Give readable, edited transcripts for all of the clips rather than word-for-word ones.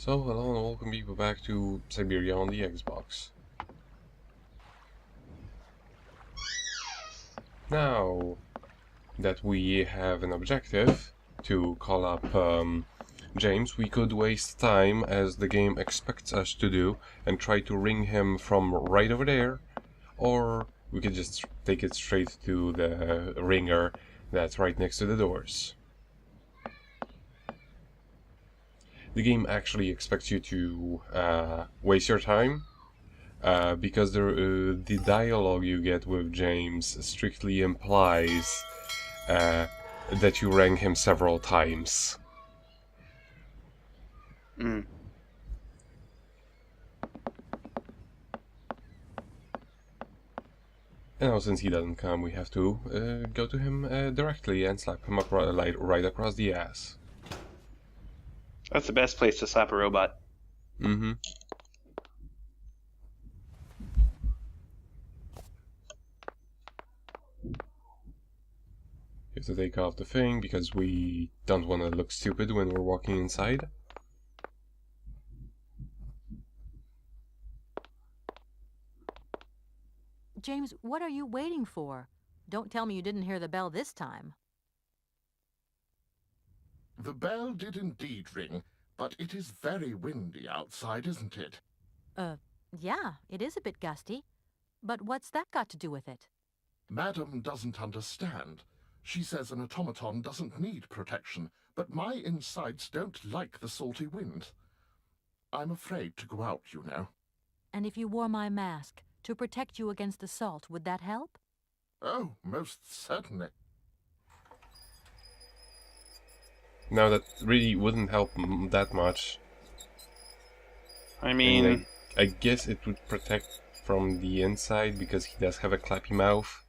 So, hello and welcome people back to Syberia on the Xbox. Now that we have an objective to call up James, we could waste time as the game expects us to do and try to ring him from right over there, or we could just take it straight to the ringer that's right next to the doors. The game actually expects you to waste your time because the dialogue you get with James strictly implies that you rang him several times. Mm. And now since he doesn't come, we have to go to him directly and slap him up right across the ass. That's the best place to slap a robot. Mm-hmm. You have to take off the thing because we don't want to look stupid when we're walking inside. James, what are you waiting for? Don't tell me you didn't hear the bell this time. The bell did indeed ring, but it is very windy outside, isn't it? Yeah, it is a bit gusty. But what's that got to do with it? Madam doesn't understand. She says an automaton doesn't need protection, but my insides don't like the salty wind. I'm afraid to go out, you know. And if you wore my mask to protect you against assault, would that help? Oh, most certainly. Now that really wouldn't help that much. I mean, I guess it would protect from the inside because he does have a clappy mouth.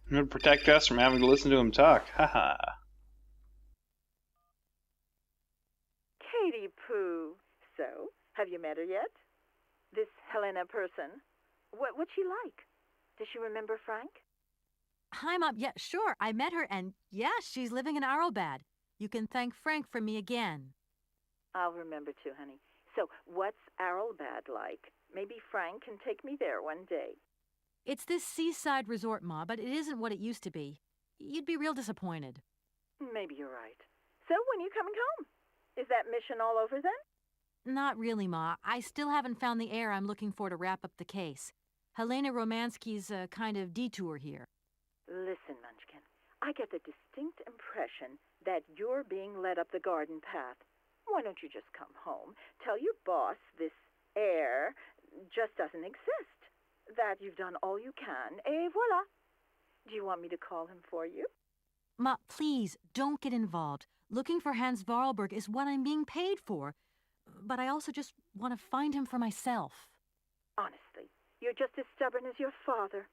it would protect us from having to listen to him talk. Haha. Katie Pooh. So, have you met her yet? This Helena person? What's she like? Does she remember Frank? Hi, Mom. Yeah, sure. I met her, and yeah, she's living in Arrowbad. You can thank Frank for me again. I'll remember to, honey. So, what's Arrowbad like? Maybe Frank can take me there one day. It's this seaside resort, Ma, but it isn't what it used to be. You'd be real disappointed. Maybe you're right. So, when are you coming home? Is that mission all over then? Not really, Ma. I still haven't found the heir I'm looking for to wrap up the case. Helena Romansky's a kind of detour here. Listen, Munchkin. I get the distinct impression that you're being led up the garden path. Why don't you just come home, tell your boss this heir just doesn't exist, that you've done all you can, et voila. Do you want me to call him for you? Ma, please, don't get involved. Looking for Hans Vorarlberg is what I'm being paid for. But I also just want to find him for myself. Honestly, you're just as stubborn as your father.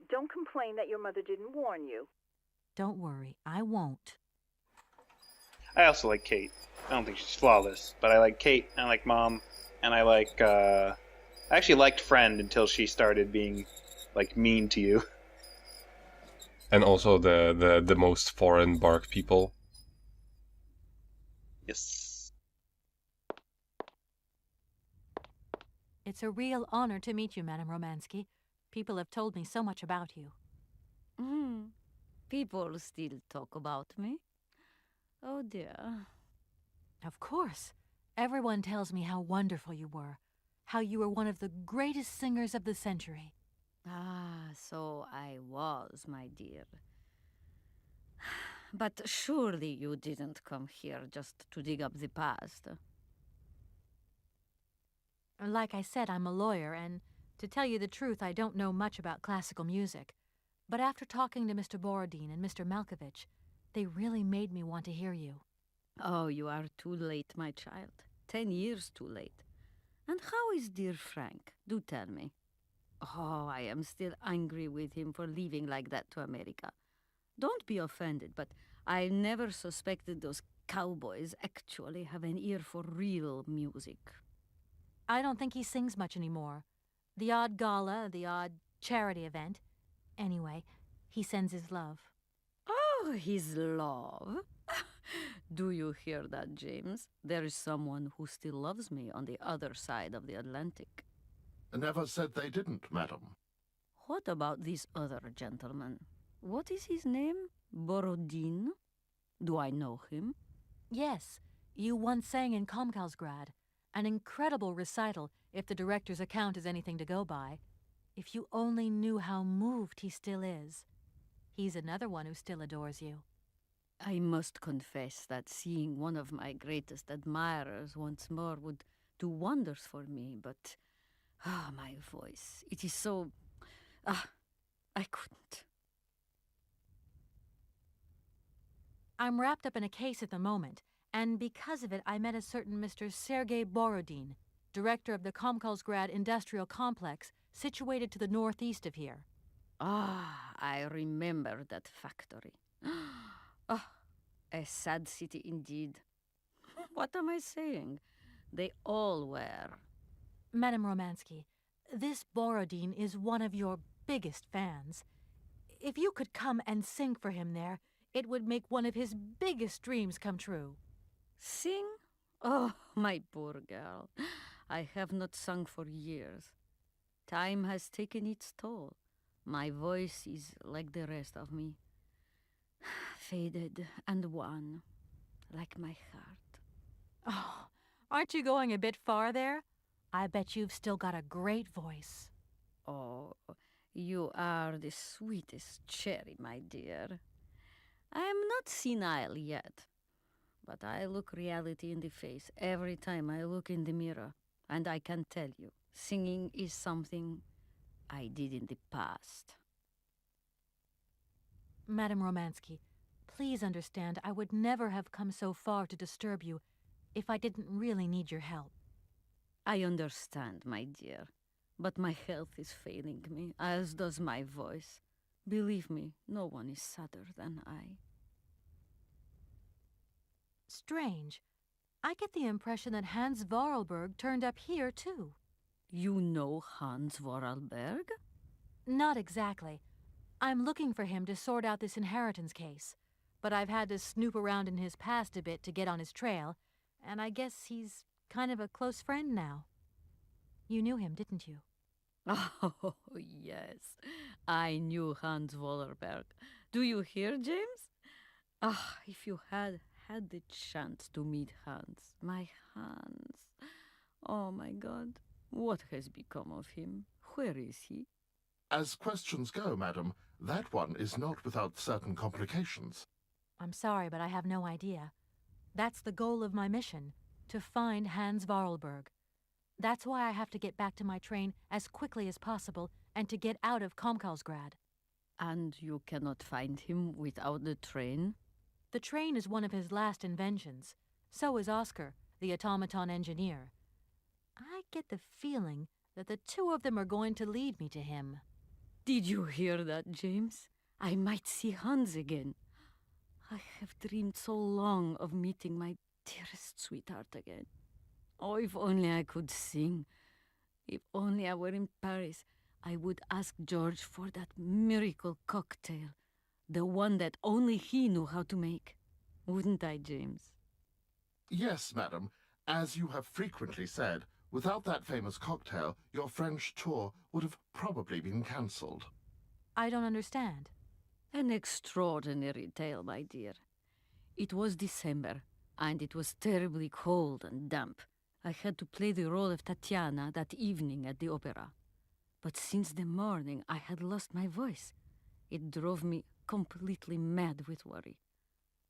Don't complain that your mother didn't warn you. Don't worry, I won't. I also like Kate. I don't think she's flawless, but I like Kate, I like Mom, and I like, I actually liked Friend until she started being, like, mean to you. And also the most foreign bark people. Yes. It's a real honor to meet you, Madame Romansky. People have told me so much about you. People still talk about me. Oh dear. Of course. Everyone tells me how wonderful you were. How you were one of the greatest singers of the century. Ah, so I was, my dear. But surely you didn't come here just to dig up the past. Like I said, I'm a lawyer, and to tell you the truth, I don't know much about classical music. But after talking to Mr. Borodin and Mr. Malkovich, they really made me want to hear you. Oh, you are too late, my child. 10 years too late. And how is dear Frank? Do tell me. Oh, I am still angry with him for leaving like that to America. Don't be offended, but I never suspected those cowboys actually have an ear for real music. I don't think he sings much anymore. The odd gala, the odd charity event. Anyway, he sends his love. Oh, his love. Do you hear that, James? There is someone who still loves me on the other side of the Atlantic. Never said they didn't, madam. What about this other gentleman? What is his name? Borodin? Do I know him? Yes, you once sang in Komkalsgrad. An incredible recital, if the director's account is anything to go by. If you only knew how moved he still is. He's another one who still adores you. I must confess that seeing one of my greatest admirers once more would do wonders for me, but... my voice. It is so... I couldn't. I'm wrapped up in a case at the moment, and because of it I met a certain Mr. Sergei Borodin, director of the Komkalsgrad Industrial Complex, situated to the northeast of here. I remember that factory. A sad city indeed. What am I saying? They all were. Madame Romansky, this Borodin is one of your biggest fans. If you could come and sing for him there, it would make one of his biggest dreams come true. Sing? Oh, my poor girl. I have not sung for years. Time has taken its toll. My voice is like the rest of me. Faded and wan, like my heart. Oh, aren't you going a bit far there? I bet you've still got a great voice. Oh, you are the sweetest cherry, my dear. I am not senile yet, but I look reality in the face every time I look in the mirror, and I can tell you, singing is something I did in the past. Madame Romansky, please understand I would never have come so far to disturb you if I didn't really need your help. I understand, my dear, but my health is failing me, as does my voice. Believe me, no one is sadder than I. Strange. I get the impression that Hans Vorarlberg turned up here, too. You know Hans Vorarlberg? Not exactly. I'm looking for him to sort out this inheritance case, but I've had to snoop around in his past a bit to get on his trail, and I guess he's kind of a close friend now. You knew him, didn't you? Oh, yes. I knew Hans Vorarlberg. Do you hear, James? If you had had the chance to meet Hans. My Hans. Oh, my God. What has become of him? Where is he? As questions go, madam, that one is not without certain complications. I'm sorry, but I have no idea. That's the goal of my mission, to find Hans Vorarlberg. That's why I have to get back to my train as quickly as possible and to get out of Komkalsgrad. And you cannot find him without the train? The train is one of his last inventions. So is Oscar, the automaton engineer. I get the feeling that the two of them are going to lead me to him. Did you hear that, James? I might see Hans again. I have dreamed so long of meeting my dearest sweetheart again. Oh, if only I could sing. If only I were in Paris, I would ask George for that miracle cocktail. The one that only he knew how to make. Wouldn't I, James? Yes, madam. As you have frequently said, without that famous cocktail, your French tour would have probably been cancelled. I don't understand. An extraordinary tale, my dear. It was December, and it was terribly cold and damp. I had to play the role of Tatiana that evening at the opera. But since the morning, I had lost my voice. It drove me completely mad with worry.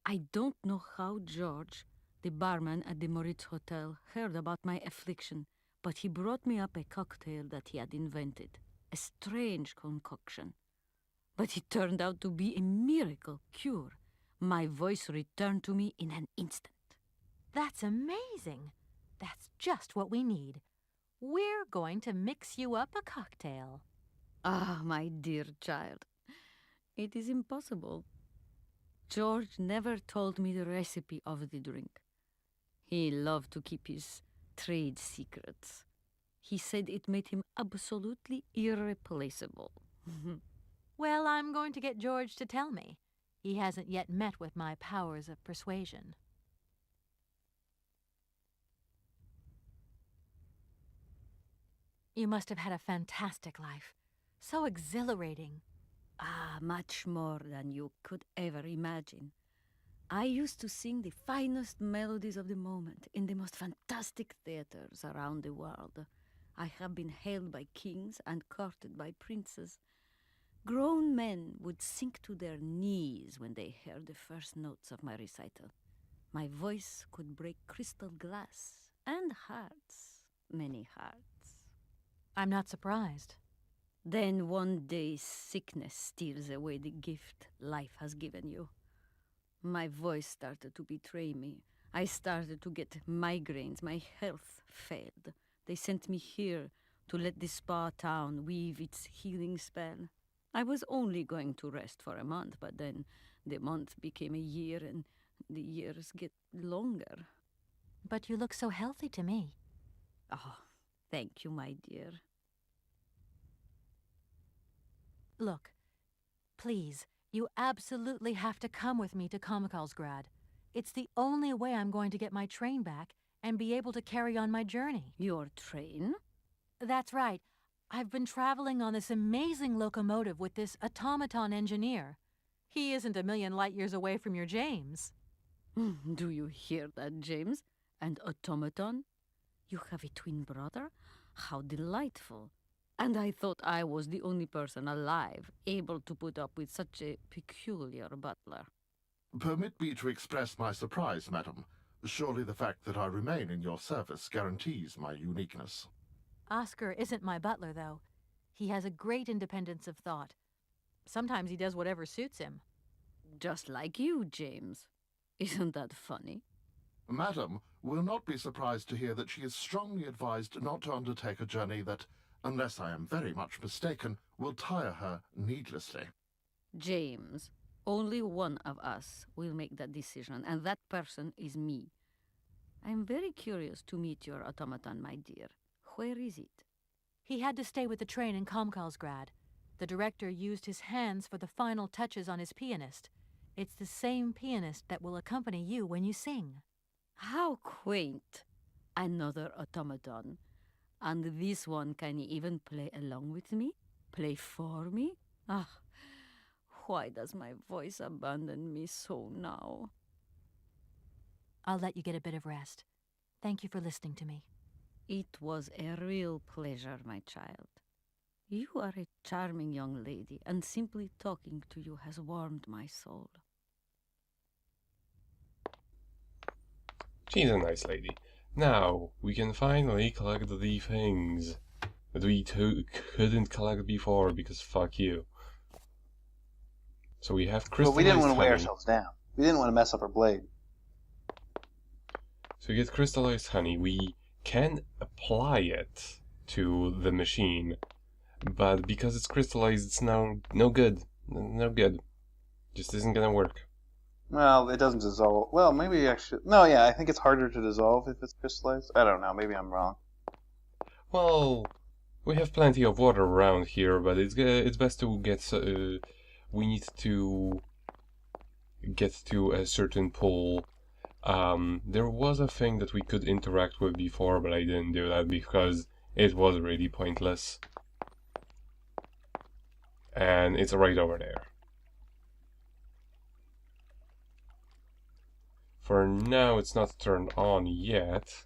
I don't know how George, the barman at the Moritz Hotel, heard about my affliction, but he brought me up a cocktail that he had invented, a strange concoction. But it turned out to be a miracle cure. My voice returned to me in an instant. That's amazing. That's just what we need. We're going to mix you up a cocktail. Ah, my dear child, it is impossible. George never told me the recipe of the drink. He loved to keep his trade secrets. He said it made him absolutely irreplaceable. Well, I'm going to get George to tell me. He hasn't yet met with my powers of persuasion. You must have had a fantastic life. So exhilarating. Ah, much more than you could ever imagine. I used to sing the finest melodies of the moment in the most fantastic theaters around the world. I have been hailed by kings and courted by princes. Grown men would sink to their knees when they heard the first notes of my recital. My voice could break crystal glass and hearts, many hearts. I'm not surprised. Then one day sickness steals away the gift life has given you. My voice started to betray me. I started to get migraines. My health failed. They sent me here to let the spa town weave its healing spell. I was only going to rest for a month, but then the month became a year and the years get longer. But you look so healthy to me. Oh, thank you, my dear. Look, please, you absolutely have to come with me to Kamikalsgrad. It's the only way I'm going to get my train back and be able to carry on my journey. Your train? That's right. I've been traveling on this amazing locomotive with this automaton engineer. He isn't a million light years away from your James. Do you hear that, James? And automaton? You have a twin brother? How delightful. And I thought I was the only person alive able to put up with such a peculiar butler. Permit me to express my surprise, madam. Surely the fact that I remain in your service guarantees my uniqueness. Oscar isn't my butler, though. He has a great independence of thought. Sometimes he does whatever suits him. Just like you, James. Isn't that funny? Madam will not be surprised to hear that she is strongly advised not to undertake a journey that, unless I am very much mistaken, will tire her needlessly. James, only one of us will make that decision, and that person is me. I'm very curious to meet your automaton, my dear. Where is it? He had to stay with the train in Kamikalsgrad. The director used his hands for the final touches on his pianist. It's the same pianist that will accompany you when you sing. How quaint! Another automaton. And this one can even play along with me? Play for me? Ah, why does my voice abandon me so now? I'll let you get a bit of rest. Thank you for listening to me. It was a real pleasure, my child. You are a charming young lady, and simply talking to you has warmed my soul. She's a nice lady. Now, we can finally collect the things that we couldn't collect before because fuck you. So we have crystallized But we didn't want to weigh honey. ourselves down. We didn't want to mess up our blade. So we get crystallized honey. We can apply it to the machine, but because it's crystallized, it's no good. No good. Just isn't gonna work. Well, it doesn't dissolve. Well, maybe actually. No, yeah, I think it's harder to dissolve if it's crystallized. I don't know. Maybe I'm wrong. Well, we have plenty of water around here, but it's best to get. We need to get to a certain pool. There was a thing that we could interact with before, but I didn't do that because it was really pointless. And it's right over there. For now, it's not turned on yet.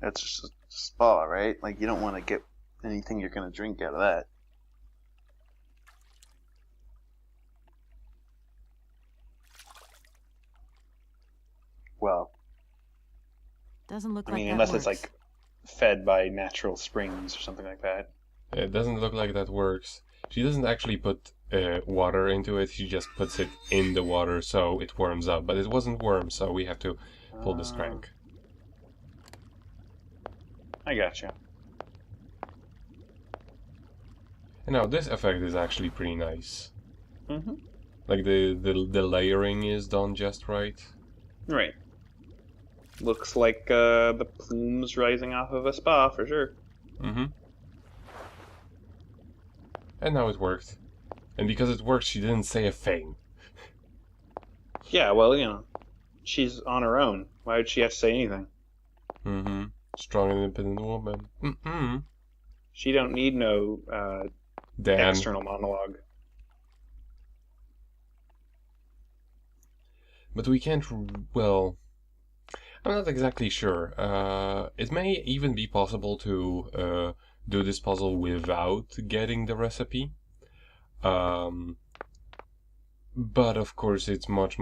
That's just a spa, right? Like, you don't want to get anything you're going to drink out of that. Well, Doesn't look I like mean, that unless works. it's like fed by natural springs or something like that. It doesn't look like that works. She doesn't actually put water into it, she just puts it in the water so it warms up. But it wasn't warm, so we have to pull this crank. I gotcha. And now this effect is actually pretty nice. Mm-hmm. Like the layering is done just right. Right. Looks like the plumes rising off of a spa for sure. Mm-hmm. And now it worked. And because it worked, she didn't say a thing. Yeah, well, you know, she's on her own. Why would she have to say anything? Mm-hmm. Strong and independent woman. Mm-hmm. She don't need no Dan. external monologue. But we can't... Well... I'm not exactly sure. It may even be possible to do this puzzle without getting the recipe. But of course, it's much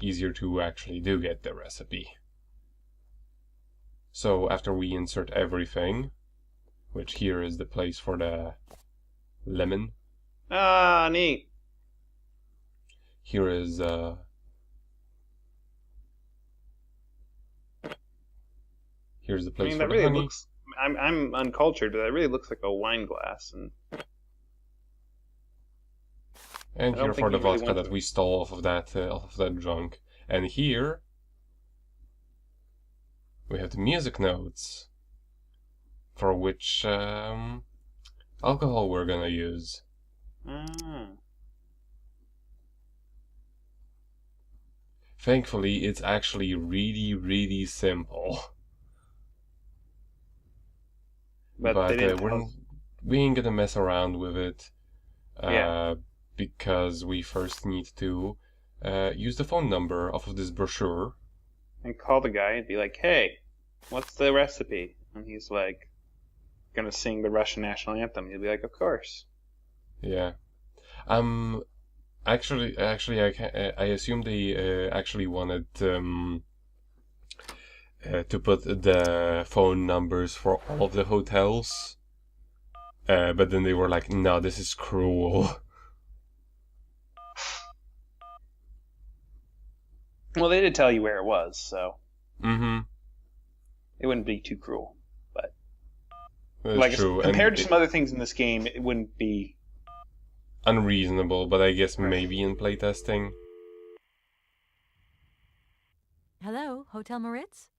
easier to actually do get the recipe. So after we insert everything, which here is the place for the lemon. Ah, neat. Here is here's the I place mean, for that the really honey. looks. I'm uncultured, but that really looks like a wine glass, and And I don't here think for the you really vodka want that to- we stole off of that junk. And here we have the music notes, for which alcohol we're gonna use. Ah. Thankfully, it's actually really simple. But they didn't tell us. we ain't gonna mess around with it. Yeah. Because we first need to use the phone number off of this brochure. And call the guy and be like, "Hey, what's the recipe?" And he's like, "Gonna sing the Russian national anthem." He'll be like, "Of course." Yeah. Actually, I assume they actually wanted to put the phone numbers for all of the hotels, but then they were like, "No, this is cruel." Well, they did tell you where it was, so Mm-hmm. it wouldn't be too cruel. But That's like true. compared And to some other things in this game, it wouldn't be. unreasonable, but I guess Right. maybe in playtesting. Hello, Hotel Moritz?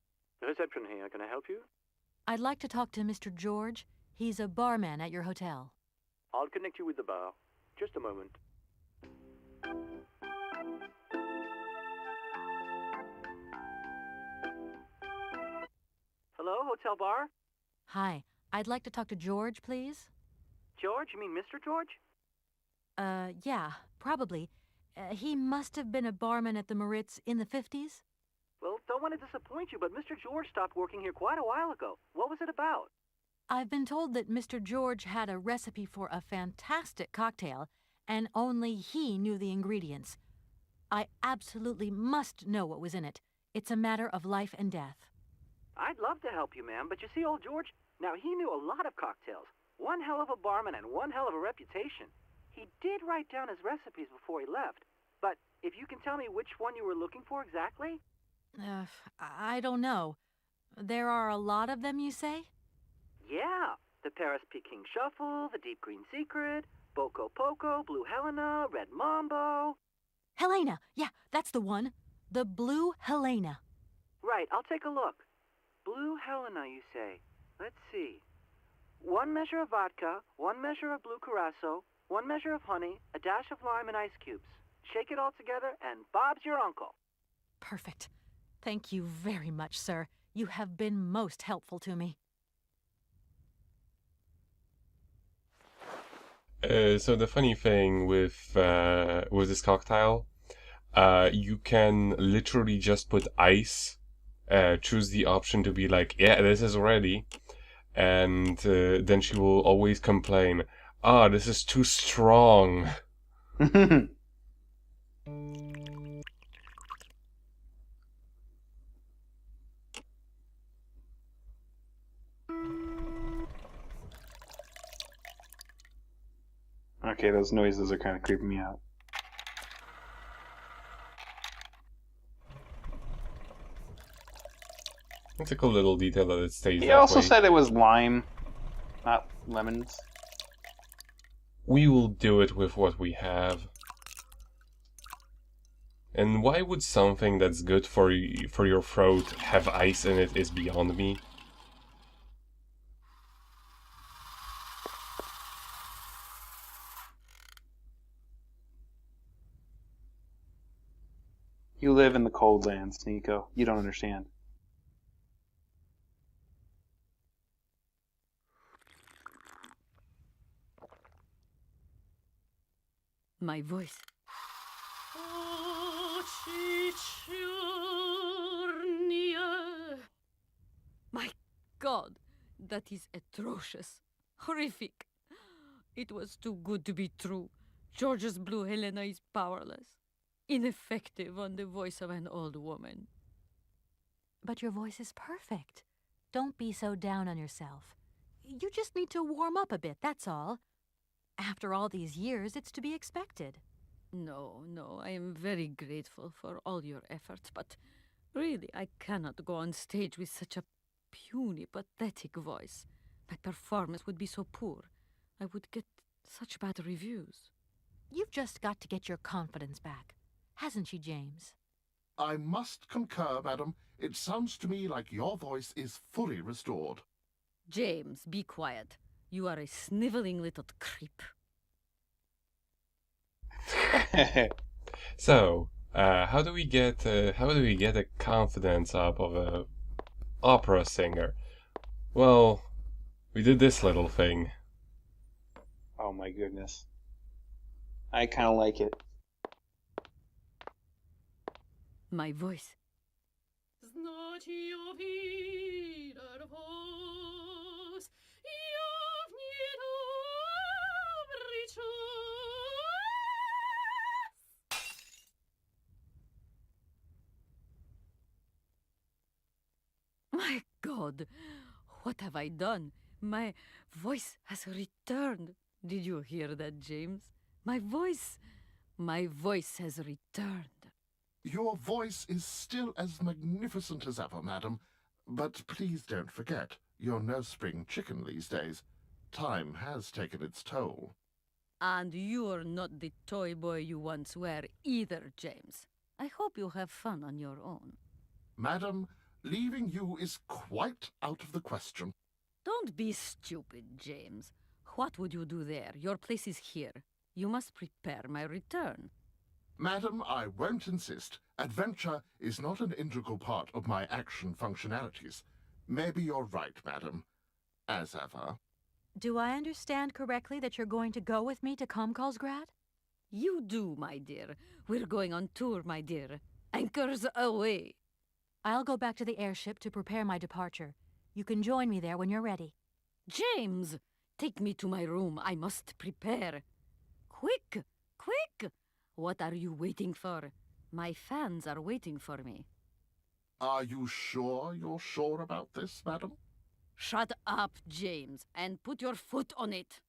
Reception here. Can I help you? I'd like to talk to Mr. George. He's a barman at your hotel. I'll connect you with the bar. Just a moment. Hello, hotel bar? Hi, I'd like to talk to George, please. George? You mean Mr. George? Yeah, probably. He must have been a barman at the Moritz in the 50s. Well, don't want to disappoint you, but Mr. George stopped working here quite a while ago. What was it about? I've been told that Mr. George had a recipe for a fantastic cocktail, and only he knew the ingredients. I absolutely must know what was in it. It's a matter of life and death. I'd love to help you, ma'am, but you see, old George, now he knew a lot of cocktails. One hell of a barman and one hell of a reputation. He did write down his recipes before he left. But if you can tell me which one you were looking for exactly? I don't know. There are a lot of them, you say? Yeah, the Paris Peking Shuffle, the Deep Green Secret, Boko Poco, Blue Helena, Red Mambo. Helena! Yeah, that's the one. The Blue Helena. Right, I'll take a look. Blue Helena, you say? Let's see. 1 measure of vodka, 1 measure of blue curacao, 1 measure of honey, a dash of lime and ice cubes. Shake it all together, and Bob's your uncle. Perfect. Thank you very much, sir. You have been most helpful to me. So the funny thing with this cocktail, you can literally just put ice, choose the option to be like, yeah, this is ready, and then she will always complain, ah, this is too strong. Okay, those noises are kind of creeping me out. It's a cool little detail that it stays He that also way. said it was lime, not lemons. We will do it with what we have. And why would something that's good for your throat have ice in it is beyond me. You live in the cold lands, Nico. You don't understand. My voice. My God, that is atrocious. Horrific. It was too good to be true. George's Blue Helena is powerless. Ineffective on the voice of an old woman. But your voice is perfect. Don't be so down on yourself. You just need to warm up a bit, that's all. After all these years, it's to be expected. No, I am very grateful for all your efforts, but really, I cannot go on stage with such a puny, pathetic voice. My performance would be so poor. I would get such bad reviews. You've just got to get your confidence back. Hasn't she, James? I must concur, madam. It sounds to me like your voice is fully restored. James, be quiet. You are a sniveling little creep. So, how do we get the confidence up of a opera singer? Well, we did this little thing. Oh my goodness. I kind of like it. My voice. My God, what have I done? My voice has returned. Did you hear that, James? My voice has returned. Your voice is still as magnificent as ever, madam. But please don't forget, you're no spring chicken these days. Time has taken its toll. And you're not the toy boy you once were either, James. I hope you have fun on your own. Madam, leaving you is quite out of the question. Don't be stupid, James. What would you do there? Your place is here. You must prepare my return. Madam, I won't insist. Adventure is not an integral part of my action functionalities. Maybe you're right, madam. As ever. Do I understand correctly that you're going to go with me to Comcalsgrad? You do, my dear. We're going on tour, my dear. Anchors away. I'll go back to the airship to prepare my departure. You can join me there when you're ready. James, take me to my room. I must prepare. Quick, quick! What are you waiting for? My fans are waiting for me. Are you sure you're sure about this, madam? Shut up, James, and put your foot on it.